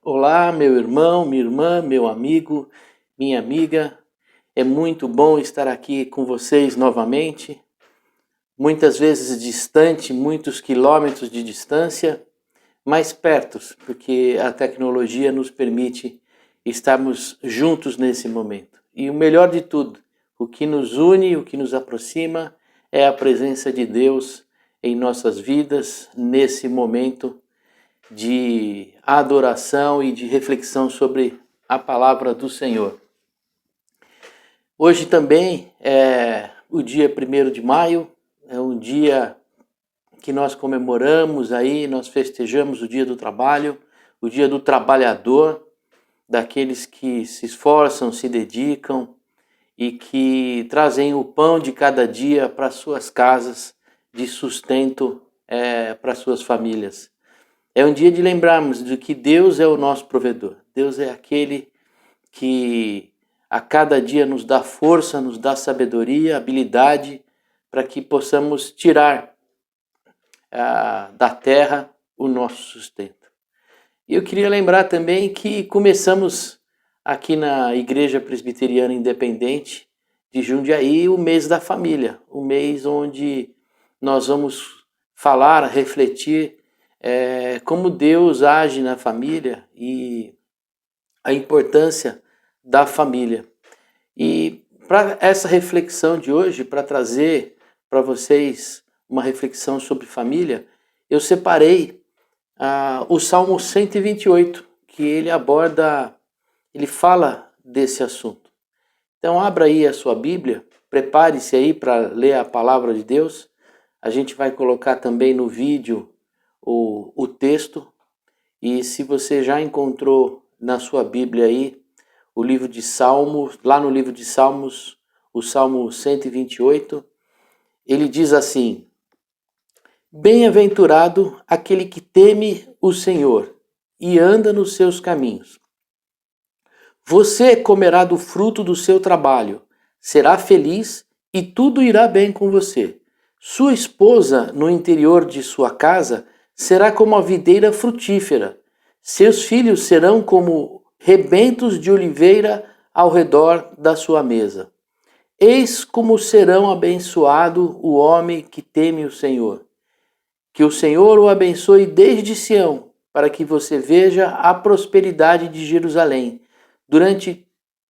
Olá, meu irmão, minha irmã, meu amigo, minha amiga. É muito bom estar aqui com vocês novamente. Muitas vezes distante, muitos quilômetros de distância, mais perto, porque a tecnologia nos permite estarmos juntos nesse momento. E o melhor de tudo, o que nos une, o que nos aproxima é a presença de Deus em nossas vidas nesse momento de adoração e de reflexão sobre a palavra do Senhor. Hoje também é o dia 1º de maio, é um dia que nós comemoramos aí, nós festejamos o dia do trabalho, o dia do trabalhador, daqueles que se esforçam, se dedicam e que trazem o pão de cada dia para suas casas, de sustento para suas famílias. É um dia de lembrarmos de que Deus é o nosso provedor. Deus é aquele que a cada dia nos dá força, nos dá sabedoria, habilidade para que possamos tirar da terra o nosso sustento. E eu queria lembrar também que começamos aqui na Igreja Presbiteriana Independente de Jundiaí o mês da família, o mês onde nós vamos falar, refletir como Deus age na família e a importância da família. E para essa reflexão de hoje, para trazer para vocês uma reflexão sobre família, eu separei o Salmo 128, que ele aborda, ele fala desse assunto. Então abra aí a sua Bíblia, prepare-se aí para ler a palavra de Deus. A gente vai colocar também no vídeo o texto, e se você já encontrou na sua Bíblia aí o livro de Salmos, lá no livro de Salmos, o Salmo 128, ele diz assim: Bem-aventurado aquele que teme o Senhor e anda nos seus caminhos. Você comerá do fruto do seu trabalho, será feliz e tudo irá bem com você. Sua esposa no interior de sua casa será como a videira frutífera. Seus filhos serão como rebentos de oliveira ao redor da sua mesa. Eis como serão abençoado o homem que teme o Senhor. Que o Senhor o abençoe desde Sião, para que você veja a prosperidade de Jerusalém durante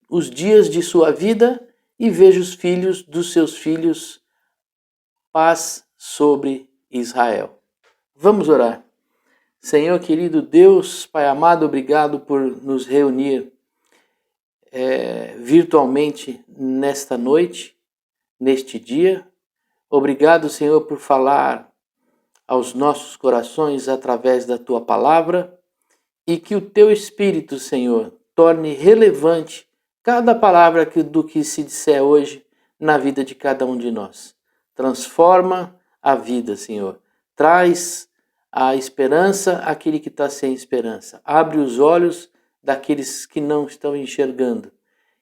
os dias de sua vida e veja os filhos dos seus filhos. Paz sobre Israel. Vamos orar. Senhor querido Deus, Pai amado, obrigado por nos reunir virtualmente nesta noite, neste dia. Obrigado, Senhor, por falar aos nossos corações através da Tua palavra e que o Teu Espírito, Senhor, torne relevante cada palavra do que se disser hoje na vida de cada um de nós. Transforma a vida, Senhor. Traz a esperança àquele que está sem esperança. Abre os olhos daqueles que não estão enxergando.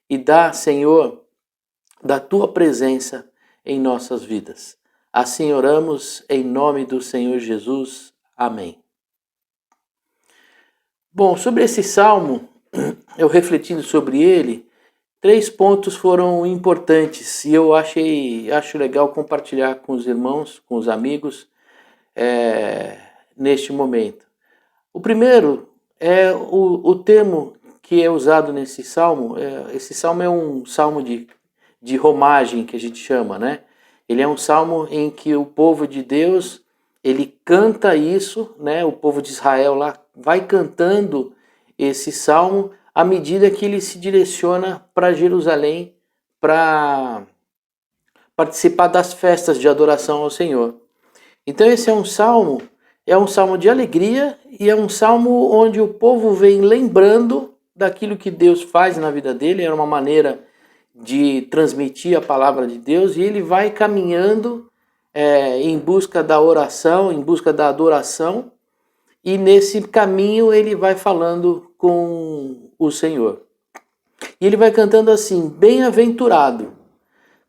E dá, Senhor, da Tua presença em nossas vidas. Assim oramos em nome do Senhor Jesus. Amém. Bom, sobre esse salmo, eu refletindo sobre ele, 3 pontos foram importantes e eu acho legal compartilhar com os irmãos, com os amigos, neste momento. O primeiro é o termo que é usado nesse salmo. Esse salmo é um salmo de romagem, que a gente chama, né? Ele é um salmo em que o povo de Deus, ele canta isso, né? O povo de Israel lá vai cantando esse salmo à medida que ele se direciona para Jerusalém para participar das festas de adoração ao Senhor. Então esse é um salmo de alegria e é um salmo onde o povo vem lembrando daquilo que Deus faz na vida dele. É uma maneira de transmitir a palavra de Deus e ele vai caminhando em busca da oração, em busca da adoração, e nesse caminho ele vai falando com o Senhor. E ele vai cantando assim: bem-aventurado.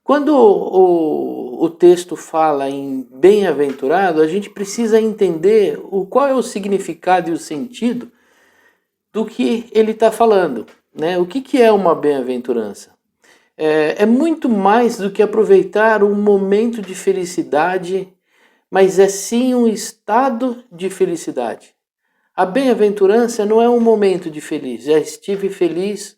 Quando o texto fala em bem-aventurado, a gente precisa entender qual é o significado e o sentido do que ele está falando, né? O que é uma bem-aventurança? É muito mais do que aproveitar um momento de felicidade, mas é sim um estado de felicidade. A bem-aventurança não é um momento de feliz, já estive feliz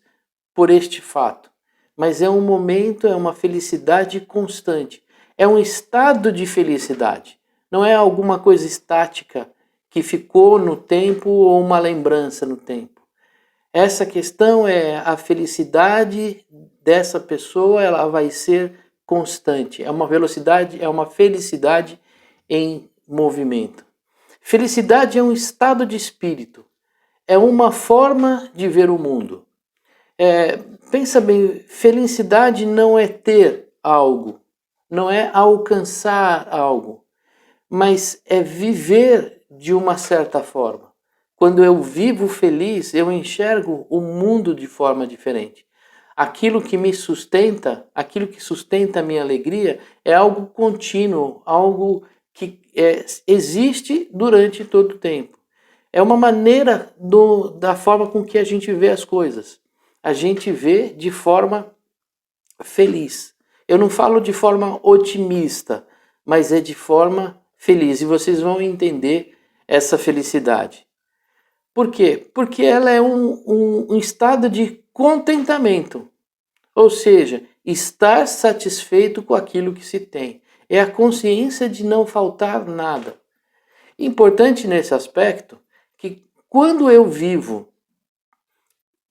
por este fato, mas é um momento, é uma felicidade constante, é um estado de felicidade, não é alguma coisa estática que ficou no tempo ou uma lembrança no tempo. Essa questão é a felicidade dessa pessoa, ela vai ser constante, é uma velocidade, é uma felicidade em movimento. Felicidade é um estado de espírito, é uma forma de ver o mundo. Pensa bem, felicidade não é ter algo, não é alcançar algo, mas é viver de uma certa forma. Quando eu vivo feliz, eu enxergo o mundo de forma diferente. Aquilo que me sustenta, aquilo que sustenta a minha alegria, é algo contínuo, algo que existe durante todo o tempo. É uma maneira da forma com que a gente vê as coisas. A gente vê de forma feliz. Eu não falo de forma otimista, mas é de forma feliz. E vocês vão entender essa felicidade. Por quê? Porque ela é um estado de contentamento. Ou seja, estar satisfeito com aquilo que se tem. É a consciência de não faltar nada. Importante nesse aspecto que quando eu vivo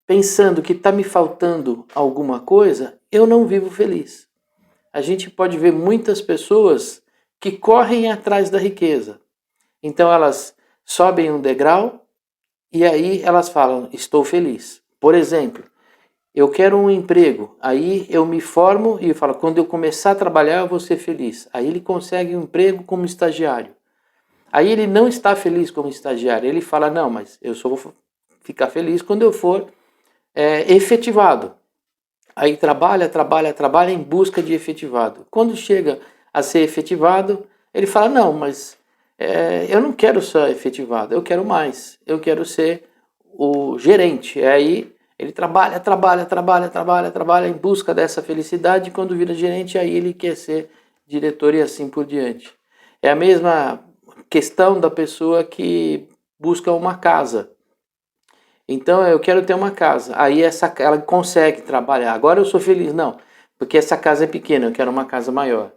pensando que está me faltando alguma coisa, eu não vivo feliz. A gente pode ver muitas pessoas que correm atrás da riqueza. Então elas sobem um degrau e aí elas falam, estou feliz. Por exemplo, eu quero um emprego, aí eu me formo e eu falo, quando eu começar a trabalhar eu vou ser feliz. Aí ele consegue um emprego como estagiário. Aí ele não está feliz como estagiário, ele fala, não, mas eu só vou ficar feliz quando eu for efetivado. Aí trabalha em busca de efetivado. Quando chega a ser efetivado, ele fala, não, mas eu não quero só efetivado, eu quero mais, eu quero ser o gerente. Aí ele trabalha em busca dessa felicidade, e quando vira gerente, aí ele quer ser diretor e assim por diante. É a mesma questão da pessoa que busca uma casa. Então eu quero ter uma casa. Aí ela consegue trabalhar. Agora eu sou feliz. Não, porque essa casa é pequena, eu quero uma casa maior.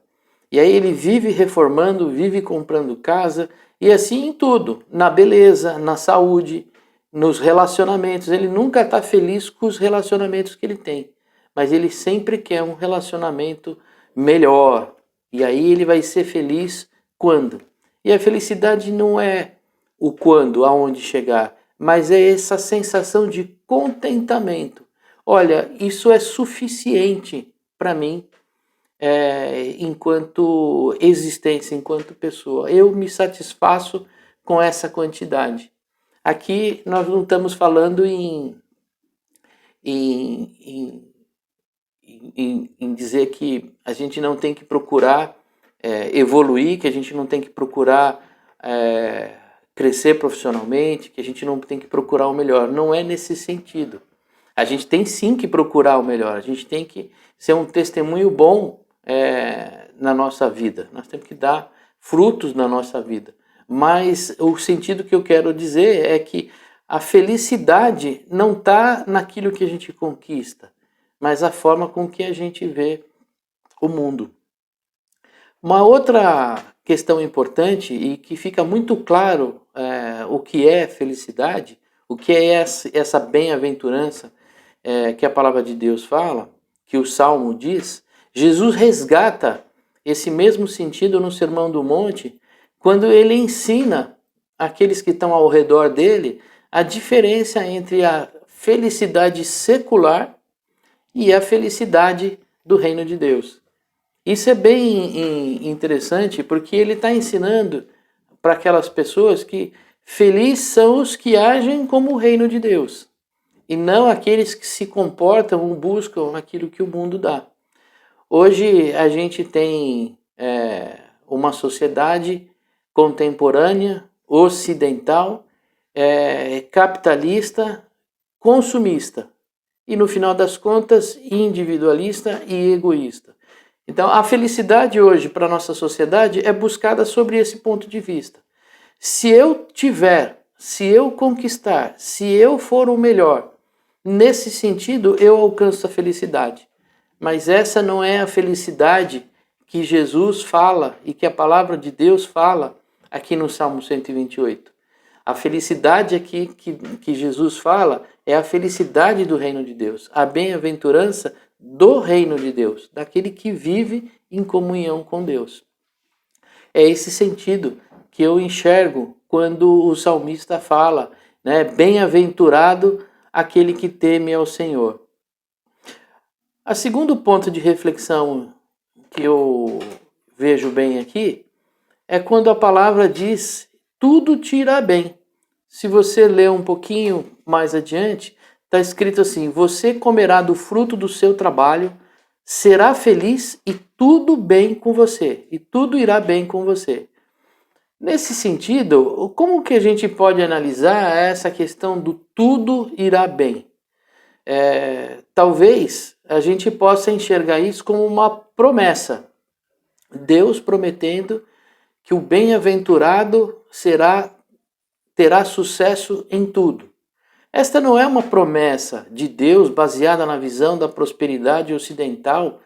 E aí ele vive reformando, vive comprando casa, e assim em tudo. Na beleza, na saúde, nos relacionamentos. Ele nunca está feliz com os relacionamentos que ele tem. Mas ele sempre quer um relacionamento melhor. E aí ele vai ser feliz quando? E a felicidade não é o quando, aonde chegar, mas é essa sensação de contentamento. Olha, isso é suficiente para mim enquanto existência, enquanto pessoa. Eu me satisfaço com essa quantidade. Aqui nós não estamos falando em dizer que a gente não tem que procurar evoluir, que a gente não tem que procurar crescer profissionalmente, que a gente não tem que procurar o melhor. Não é nesse sentido. A gente tem sim que procurar o melhor, a gente tem que ser um testemunho bom na nossa vida. Nós temos que dar frutos na nossa vida. Mas o sentido que eu quero dizer é que a felicidade não está naquilo que a gente conquista, mas a forma com que a gente vê o mundo. Uma outra questão importante e que fica muito claro o que é felicidade, o que é essa bem-aventurança que a palavra de Deus fala, que o Salmo diz, Jesus resgata esse mesmo sentido no Sermão do Monte, quando ele ensina aqueles que estão ao redor dele a diferença entre a felicidade secular e a felicidade do reino de Deus. Isso é bem interessante porque ele está ensinando para aquelas pessoas que felizes são os que agem como o reino de Deus e não aqueles que se comportam ou buscam aquilo que o mundo dá. Hoje a gente tem uma sociedade contemporânea, ocidental, capitalista, consumista e, no final das contas, individualista e egoísta. Então, a felicidade hoje para a nossa sociedade é buscada sobre esse ponto de vista. Se eu tiver, se eu conquistar, se eu for o melhor, nesse sentido eu alcanço a felicidade. Mas essa não é a felicidade que Jesus fala e que a palavra de Deus fala aqui no Salmo 128. A felicidade aqui que Jesus fala é a felicidade do reino de Deus, a bem-aventurança do reino de Deus, daquele que vive em comunhão com Deus. É esse sentido que eu enxergo quando o salmista fala, né, bem-aventurado aquele que teme ao Senhor. O segundo ponto de reflexão que eu vejo bem aqui é quando a palavra diz tudo te irá bem. Se você ler um pouquinho mais adiante, está escrito assim: você comerá do fruto do seu trabalho, será feliz e tudo bem com você, e tudo irá bem com você. Nesse sentido, como que a gente pode analisar essa questão do tudo irá bem? Talvez a gente possa enxergar isso como uma promessa. Deus prometendo que o bem-aventurado terá sucesso em tudo. Esta não é uma promessa de Deus baseada na visão da prosperidade ocidental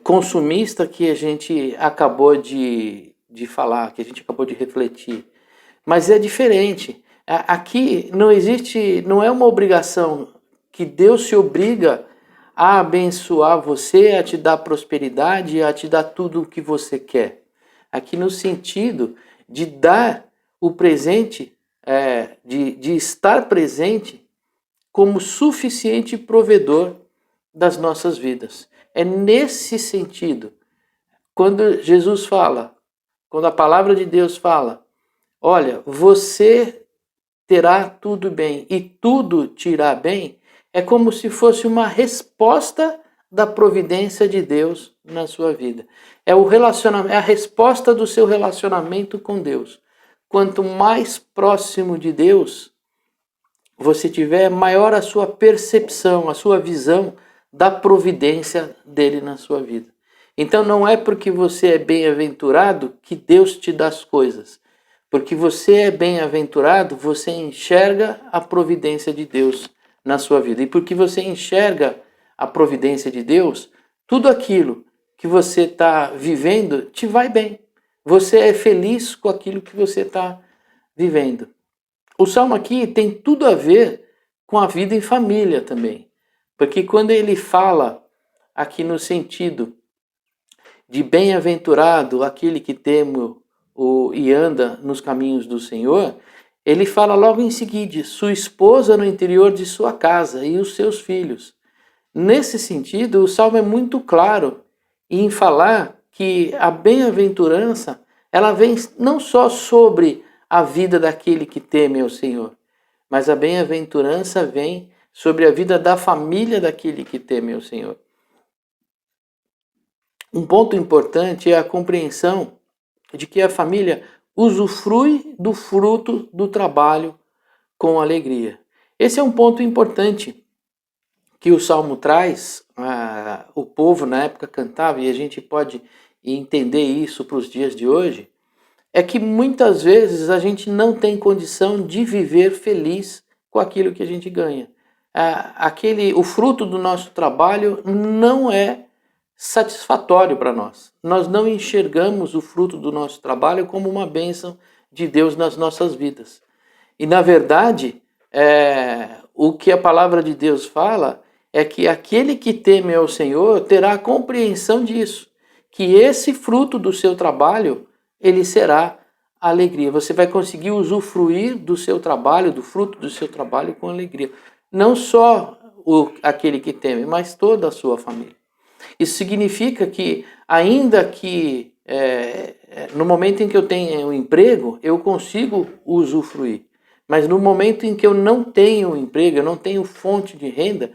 consumista que a gente acabou de falar, que a gente acabou de refletir. Mas é diferente. Aqui não existe, não é uma obrigação que Deus se obriga a abençoar você, a te dar prosperidade, a te dar tudo o que você quer. Aqui no sentido de dar o presente, de estar presente como suficiente provedor das nossas vidas. É nesse sentido, quando Jesus fala, quando a palavra de Deus fala, olha, você terá tudo bem e tudo te irá bem, é como se fosse uma resposta da providência de Deus na sua vida. É a resposta do seu relacionamento com Deus. Quanto mais próximo de Deus você tiver, maior a sua percepção, a sua visão da providência dele na sua vida. Então não é porque você é bem-aventurado que Deus te dá as coisas. Porque você é bem-aventurado, você enxerga a providência de Deus na sua vida. E porque você enxerga a providência de Deus, tudo aquilo que você está vivendo te vai bem. Você é feliz com aquilo que você está vivendo. O Salmo aqui tem tudo a ver com a vida em família também. Porque quando ele fala aqui no sentido de bem-aventurado aquele que teme e anda nos caminhos do Senhor, ele fala logo em seguida, sua esposa no interior de sua casa e os seus filhos. Nesse sentido, o Salmo é muito claro em falar que a bem-aventurança, ela vem não só sobre a vida daquele que teme ao Senhor, mas a bem-aventurança vem sobre a vida da família daquele que teme ao Senhor. Um ponto importante é a compreensão de que a família usufrui do fruto do trabalho com alegria. Esse é um ponto importante que o Salmo traz, o povo na época cantava, e a gente pode entender isso para os dias de hoje, é que muitas vezes a gente não tem condição de viver feliz com aquilo que a gente ganha. O fruto do nosso trabalho não é satisfatório para nós. Nós não enxergamos o fruto do nosso trabalho como uma bênção de Deus nas nossas vidas. E na verdade, o que a palavra de Deus fala é que aquele que teme ao Senhor terá a compreensão disso, que esse fruto do seu trabalho, ele será alegria. Você vai conseguir usufruir do seu trabalho, do fruto do seu trabalho com alegria. Não só aquele que teme, mas toda a sua família. Isso significa que, ainda que no momento em que eu tenho um emprego, eu consigo usufruir. Mas no momento em que eu não tenho emprego, eu não tenho fonte de renda,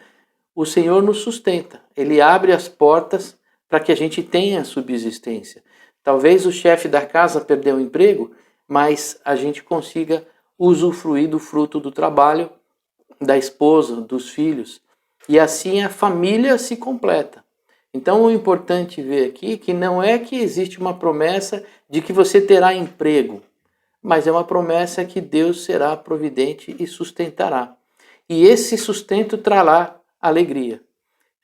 o Senhor nos sustenta. Ele abre as portas para que a gente tenha subsistência. Talvez o chefe da casa perdeu o emprego, mas a gente consiga usufruir do fruto do trabalho da esposa, dos filhos, e assim a família se completa. Então o importante ver aqui que não é que existe uma promessa de que você terá emprego, mas é uma promessa que Deus será providente e sustentará. E esse sustento trará alegria.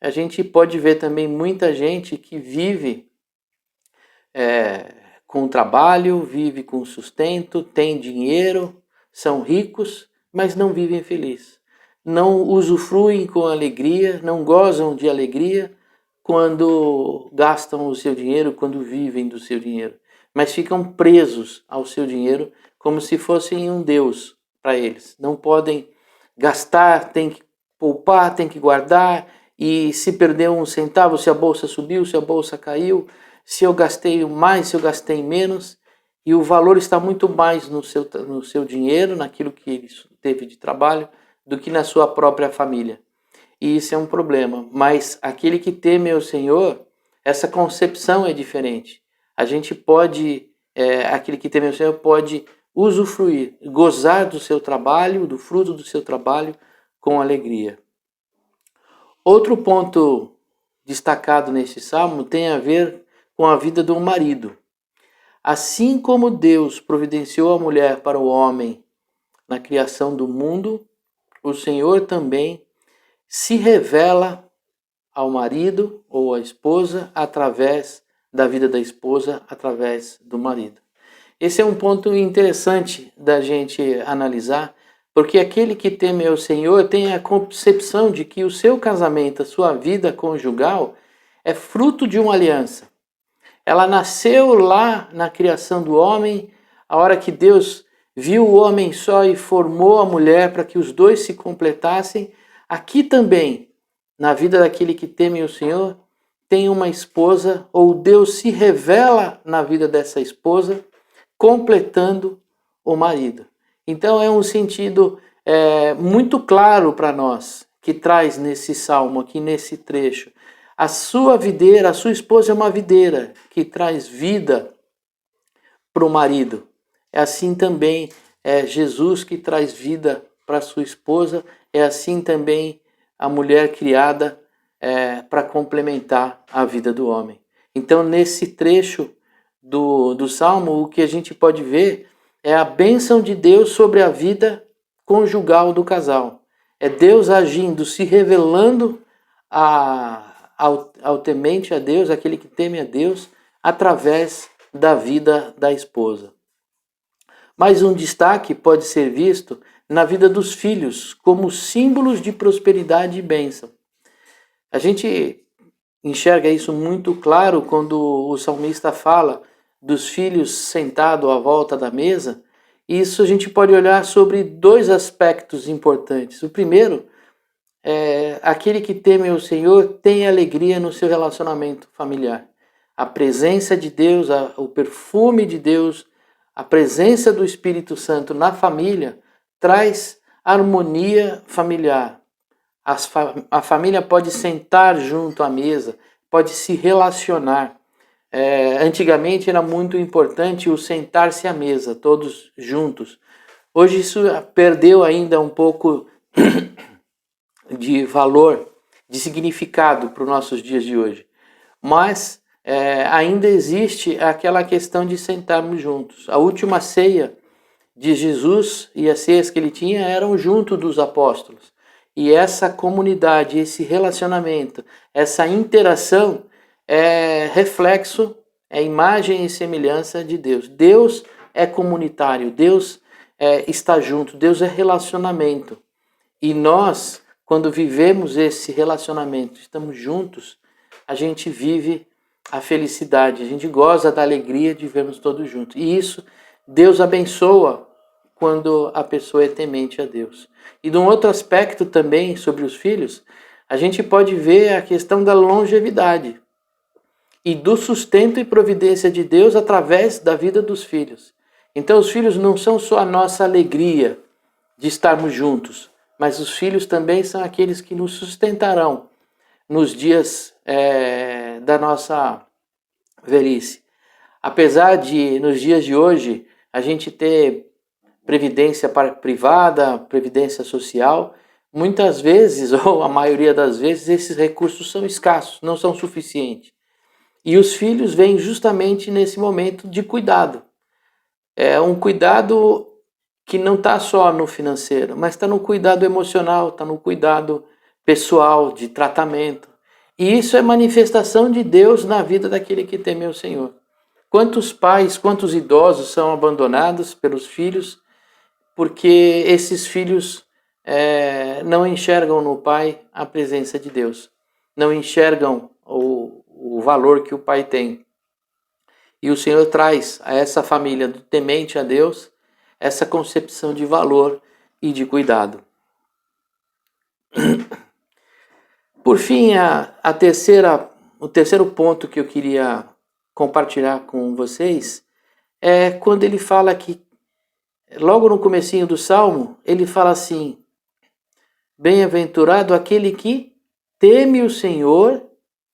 A gente pode ver também muita gente que vive com trabalho, vive com sustento, tem dinheiro, são ricos, mas não vivem felizes. Não usufruem com alegria, não gozam de alegria quando gastam o seu dinheiro, quando vivem do seu dinheiro, mas ficam presos ao seu dinheiro como se fossem um Deus para eles. Não podem gastar, tem que poupar, tem que guardar, e se perder um centavo, se a bolsa subiu, se a bolsa caiu, se eu gastei mais, se eu gastei menos, e o valor está muito mais no seu dinheiro, naquilo que ele teve de trabalho, do que na sua própria família. E isso é um problema. Mas aquele que teme ao Senhor, essa concepção é diferente. A gente pode, aquele que teme ao Senhor pode usufruir, gozar do seu trabalho, do fruto do seu trabalho, com alegria. Outro ponto destacado neste salmo tem a ver com a vida do marido. Assim como Deus providenciou a mulher para o homem na criação do mundo, o Senhor também se revela ao marido ou à esposa através da vida da esposa, através do marido. Esse é um ponto interessante da gente analisar, porque aquele que teme ao Senhor tem a concepção de que o seu casamento, a sua vida conjugal, é fruto de uma aliança. Ela nasceu lá na criação do homem, a hora que Deus viu o homem só e formou a mulher para que os dois se completassem. Aqui também, na vida daquele que teme o Senhor, tem uma esposa, ou Deus se revela na vida dessa esposa, completando o marido. Então é um sentido muito claro para nós, que traz nesse salmo, aqui nesse trecho. A sua videira, a sua esposa é uma videira que traz vida para o marido. É assim também Jesus que traz vida para a sua esposa, é assim também a mulher criada para complementar a vida do homem. Então, nesse trecho do Salmo, o que a gente pode ver é a bênção de Deus sobre a vida conjugal do casal. É Deus agindo, se revelando ao temente a Deus, aquele que teme a Deus, através da vida da esposa. Mais um destaque pode ser visto na vida dos filhos, como símbolos de prosperidade e bênção. A gente enxerga isso muito claro quando o salmista fala dos filhos sentados à volta da mesa. Isso a gente pode olhar sobre dois aspectos importantes. O primeiro é aquele que teme o Senhor tem alegria no seu relacionamento familiar. A presença de Deus, o perfume de Deus, a presença do Espírito Santo na família traz harmonia familiar. A família pode sentar junto à mesa, pode se relacionar. Antigamente era muito importante o sentar-se à mesa, todos juntos. Hoje isso perdeu ainda um pouco de valor, de significado para os nossos dias de hoje. Mas ainda existe aquela questão de sentarmos juntos. A última ceia de Jesus e as ceias que ele tinha eram junto dos apóstolos. E essa comunidade, esse relacionamento, essa interação é reflexo, é imagem e semelhança de Deus. Deus é comunitário, Deus está junto, Deus é relacionamento. E nós, quando vivemos esse relacionamento, estamos juntos, a gente vive a felicidade, a gente goza da alegria de vermos todos juntos. E isso Deus abençoa quando a pessoa é temente a Deus. E de um outro aspecto também sobre os filhos, a gente pode ver a questão da longevidade e do sustento e providência de Deus através da vida dos filhos. Então os filhos não são só a nossa alegria de estarmos juntos, mas os filhos também são aqueles que nos sustentarão nos dias da nossa velhice. Apesar de, nos dias de hoje, a gente ter previdência privada, previdência social, muitas vezes, ou a maioria das vezes, esses recursos são escassos, não são suficientes. E os filhos vêm justamente nesse momento de cuidado. É um cuidado que não está só no financeiro, mas está no cuidado emocional, está no cuidado pessoal, de tratamento. E isso é manifestação de Deus na vida daquele que teme o Senhor. Quantos pais, quantos idosos são abandonados pelos filhos, porque esses filhos não enxergam no pai a presença de Deus, não enxergam o valor que o pai tem. E o Senhor traz a essa família do temente a Deus essa concepção de valor e de cuidado. Por fim, o terceiro ponto que eu queria compartilhar com vocês é quando ele fala que, logo no comecinho do Salmo, ele fala assim: bem-aventurado aquele que teme o Senhor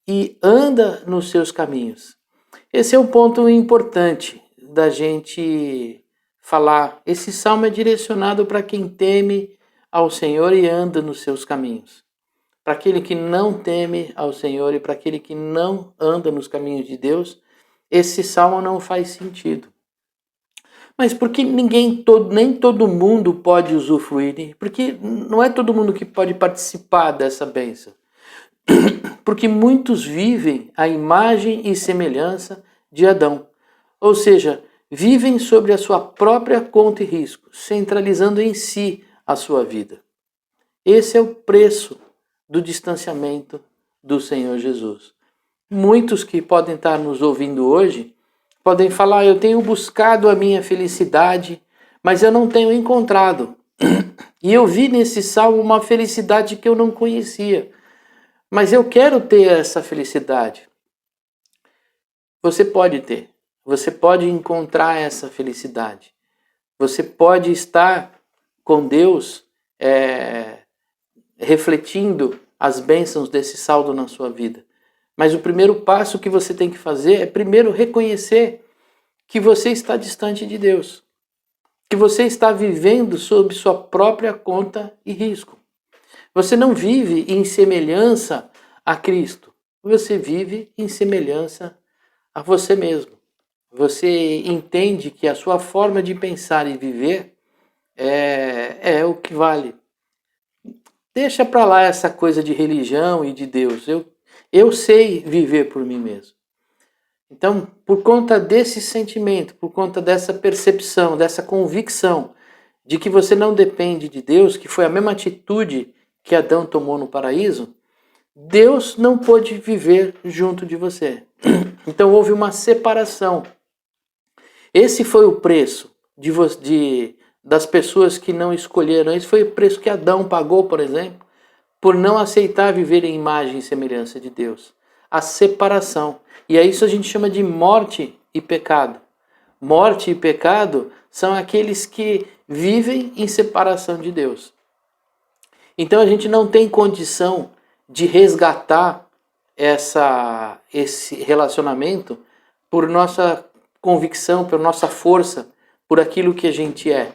e anda nos seus caminhos. Esse é um ponto importante da gente falar. Esse salmo é direcionado para quem teme ao Senhor e anda nos seus caminhos. Para aquele que não teme ao Senhor e para aquele que não anda nos caminhos de Deus, esse salmo não faz sentido. Mas por que nem todo mundo pode usufruir? Porque não é todo mundo que pode participar dessa bênção. Porque muitos vivem a imagem e semelhança de Adão. Ou seja, vivem sobre a sua própria conta e risco, centralizando em si a sua vida. Esse é o preço do distanciamento do Senhor Jesus. Muitos que podem estar nos ouvindo hoje podem falar: eu tenho buscado a minha felicidade, mas eu não tenho encontrado. E eu vi nesse salmo uma felicidade que eu não conhecia. Mas eu quero ter essa felicidade. Você pode ter. Você pode encontrar essa felicidade. Você pode estar com Deus refletindo as bênçãos desse saldo na sua vida. Mas o primeiro passo que você tem que fazer é primeiro reconhecer que você está distante de Deus. Que você está vivendo sob sua própria conta e risco. Você não vive em semelhança a Cristo. Você vive em semelhança a você mesmo. Você entende que a sua forma de pensar e viver é o que vale. Deixa para lá essa coisa de religião e de Deus. Eu sei viver por mim mesmo. Então, por conta desse sentimento, por conta dessa percepção, dessa convicção de que você não depende de Deus, que foi a mesma atitude que Adão tomou no paraíso, Deus não pôde viver junto de você. Então houve uma separação. Esse foi o preço das pessoas que não escolheram. Esse foi o preço que Adão pagou, por exemplo, por não aceitar viver em imagem e semelhança de Deus. A separação. E a isso a gente chama de morte e pecado. Morte e pecado são aqueles que vivem em separação de Deus. Então a gente não tem condição de resgatar esse relacionamento por nossa convicção, por nossa força, por aquilo que a gente é.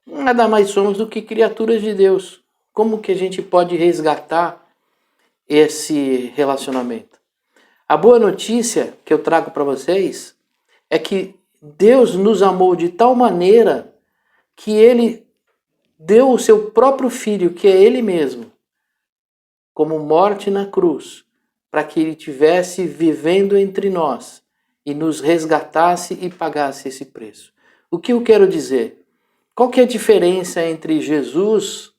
Nada mais somos do que criaturas de Deus. Como que a gente pode resgatar esse relacionamento? A boa notícia que eu trago para vocês é que Deus nos amou de tal maneira que Ele deu o seu próprio Filho, que é Ele mesmo, como morte na cruz, para que Ele estivesse vivendo entre nós e nos resgatasse e pagasse esse preço. O que eu quero dizer? Qual que é a diferença entre Jesus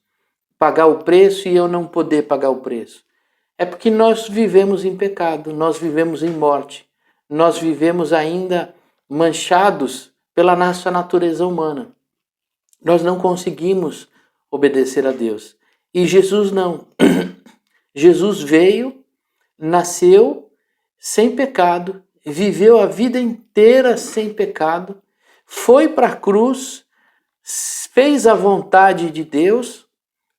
pagar o preço e eu não poder pagar o preço? É porque nós vivemos em pecado, nós vivemos em morte, nós vivemos ainda manchados pela nossa natureza humana. Nós não conseguimos obedecer a Deus. E Jesus não. Jesus veio, nasceu sem pecado, viveu a vida inteira sem pecado, foi para a cruz, fez a vontade de Deus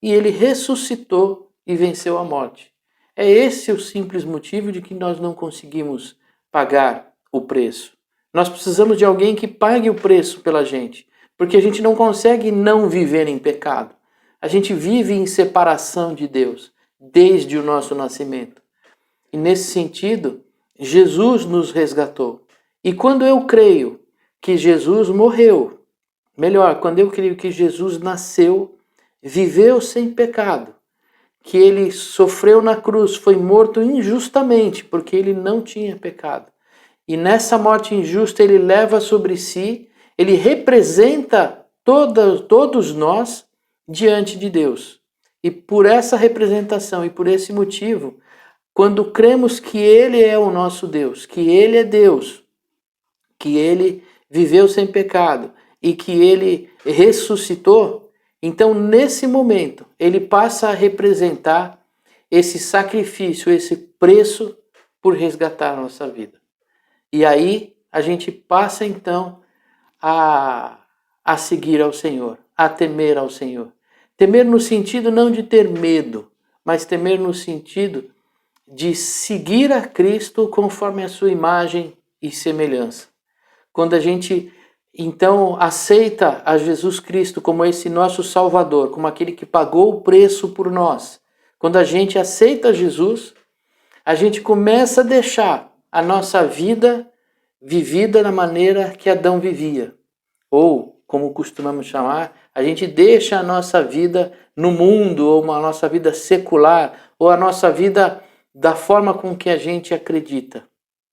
e ele ressuscitou e venceu a morte. É esse o simples motivo de que nós não conseguimos pagar o preço. Nós precisamos de alguém que pague o preço pela gente, porque a gente não consegue não viver em pecado. A gente vive em separação de Deus desde o nosso nascimento. E nesse sentido, Jesus nos resgatou. E quando eu creio que Jesus morreu, melhor, quando eu creio que Jesus nasceu, viveu sem pecado, que ele sofreu na cruz, foi morto injustamente, porque ele não tinha pecado. E nessa morte injusta ele leva sobre si, ele representa todos nós diante de Deus. E por essa representação e por esse motivo, quando cremos que ele é o nosso Deus, que ele é Deus, que ele viveu sem pecado e que ele ressuscitou, então nesse momento ele passa a representar esse sacrifício, esse preço por resgatar a nossa vida. E aí a gente passa então a seguir ao Senhor, a temer ao Senhor. Temer no sentido não de ter medo, mas temer no sentido de seguir a Cristo conforme a sua imagem e semelhança. Quando a gente então aceita a Jesus Cristo como esse nosso Salvador, como aquele que pagou o preço por nós, quando a gente aceita Jesus, a gente começa a deixar a nossa vida vivida da maneira que Adão vivia. Ou, como costumamos chamar, a gente deixa a nossa vida no mundo, ou a nossa vida secular, ou a nossa vida da forma com que a gente acredita,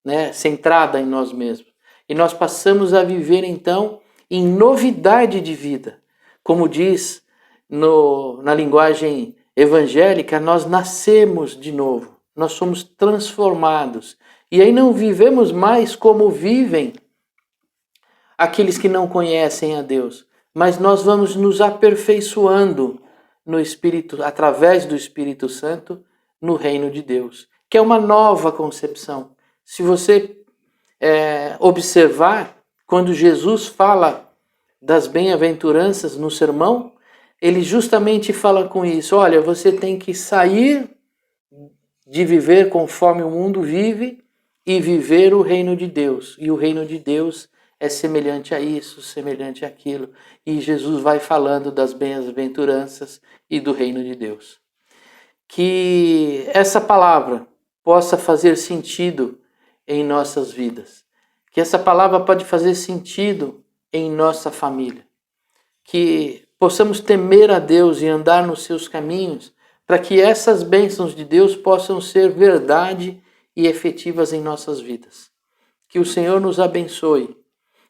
né? Centrada em nós mesmos. E nós passamos a viver, então, em novidade de vida. Como diz na linguagem evangélica, nós nascemos de novo, nós somos transformados. E aí não vivemos mais como vivem aqueles que não conhecem a Deus, mas nós vamos nos aperfeiçoando no Espírito, através do Espírito Santo, no reino de Deus, que é uma nova concepção. Se você observar, quando Jesus fala das bem-aventuranças no sermão, ele justamente fala com isso: olha, você tem que sair de viver conforme o mundo vive e viver o reino de Deus. E o reino de Deus é semelhante a isso, semelhante àquilo. E Jesus vai falando das bem-aventuranças e do reino de Deus. Que essa palavra possa fazer sentido em nossas vidas. Que essa palavra pode fazer sentido em nossa família. Que possamos temer a Deus e andar nos seus caminhos, para que essas bênçãos de Deus possam ser verdade e efetivas em nossas vidas. Que o Senhor nos abençoe,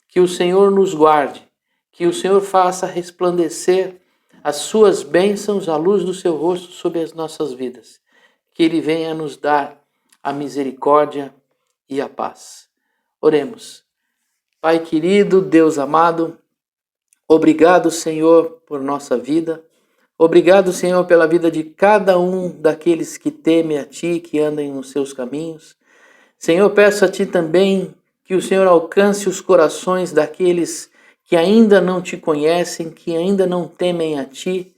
que o Senhor nos guarde, que o Senhor faça resplandecer as suas bênçãos, a luz do seu rosto sobre as nossas vidas. Que Ele venha nos dar a misericórdia e a paz. Oremos. Pai querido, Deus amado, obrigado, Senhor, por nossa vida. Obrigado, Senhor, pela vida de cada um daqueles que temem a Ti, que andam nos seus caminhos. Senhor, peço a Ti também que o Senhor alcance os corações daqueles que ainda não Te conhecem, que ainda não temem a Ti,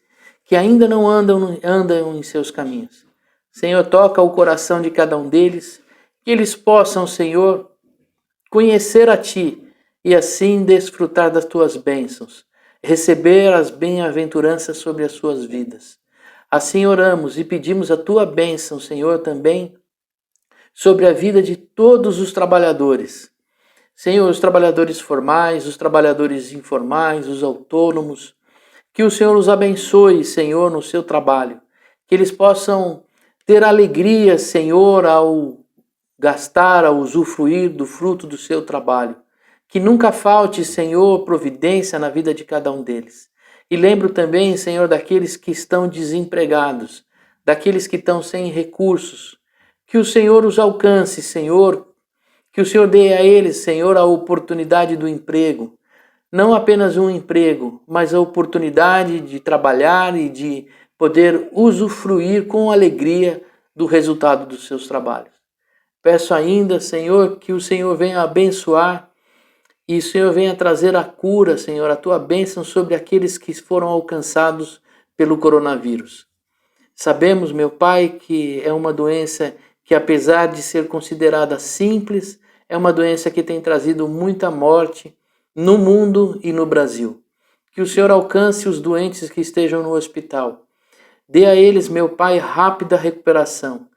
que ainda não andam em seus caminhos. Senhor, toca o coração de cada um deles, que eles possam, Senhor, conhecer a Ti e assim desfrutar das Tuas bênçãos, receber as bem-aventuranças sobre as suas vidas. Assim oramos e pedimos a Tua bênção, Senhor, também sobre a vida de todos os trabalhadores. Senhor, os trabalhadores formais, os trabalhadores informais, os autônomos, que o Senhor os abençoe, Senhor, no seu trabalho, que eles possam ter alegria, Senhor, ao gastar, ao usufruir do fruto do seu trabalho. Que nunca falte, Senhor, providência na vida de cada um deles. E lembro também, Senhor, daqueles que estão desempregados, daqueles que estão sem recursos. Que o Senhor os alcance, Senhor, que o Senhor dê a eles, Senhor, a oportunidade do emprego. Não apenas um emprego, mas a oportunidade de trabalhar e de poder usufruir com alegria do resultado dos seus trabalhos. Peço ainda, Senhor, que o Senhor venha abençoar e o Senhor venha trazer a cura, Senhor, a Tua bênção sobre aqueles que foram alcançados pelo coronavírus. Sabemos, meu Pai, que é uma doença que, apesar de ser considerada simples, é uma doença que tem trazido muita morte no mundo e no Brasil. Que o Senhor alcance os doentes que estejam no hospital. Dê a eles, meu Pai, rápida recuperação.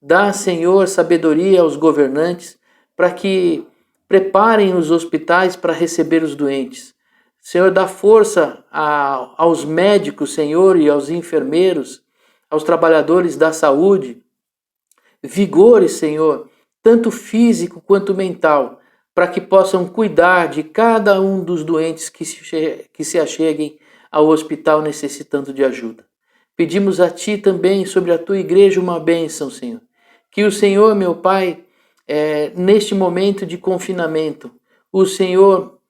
Dá, Senhor, sabedoria aos governantes para que preparem os hospitais para receber os doentes. Senhor, dá força aos médicos, Senhor, e aos enfermeiros, aos trabalhadores da saúde. Vigores, Senhor, tanto físico quanto mental, para que possam cuidar de cada um dos doentes que se acheguem ao hospital necessitando de ajuda. Pedimos a Ti também, sobre a Tua igreja, uma bênção, Senhor. Que o Senhor, meu Pai, neste momento de confinamento, o Senhor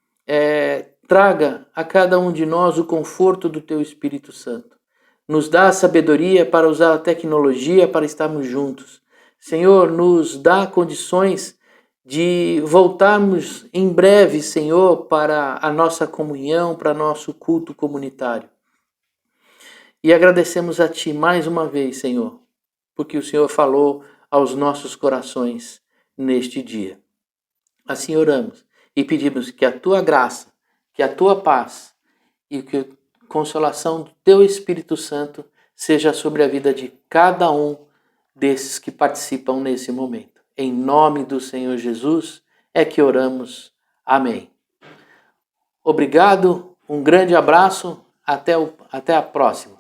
traga a cada um de nós o conforto do Teu Espírito Santo. Nos dá a sabedoria para usar a tecnologia para estarmos juntos. Senhor, nos dá condições de voltarmos em breve, Senhor, para a nossa comunhão, para nosso culto comunitário. E agradecemos a Ti mais uma vez, Senhor, porque o Senhor falou aos nossos corações neste dia. Assim oramos e pedimos que a Tua graça, que a Tua paz e que a consolação do Teu Espírito Santo seja sobre a vida de cada um desses que participam nesse momento. Em nome do Senhor Jesus é que oramos. Amém. Obrigado, um grande abraço, até a próxima.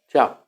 Tchau.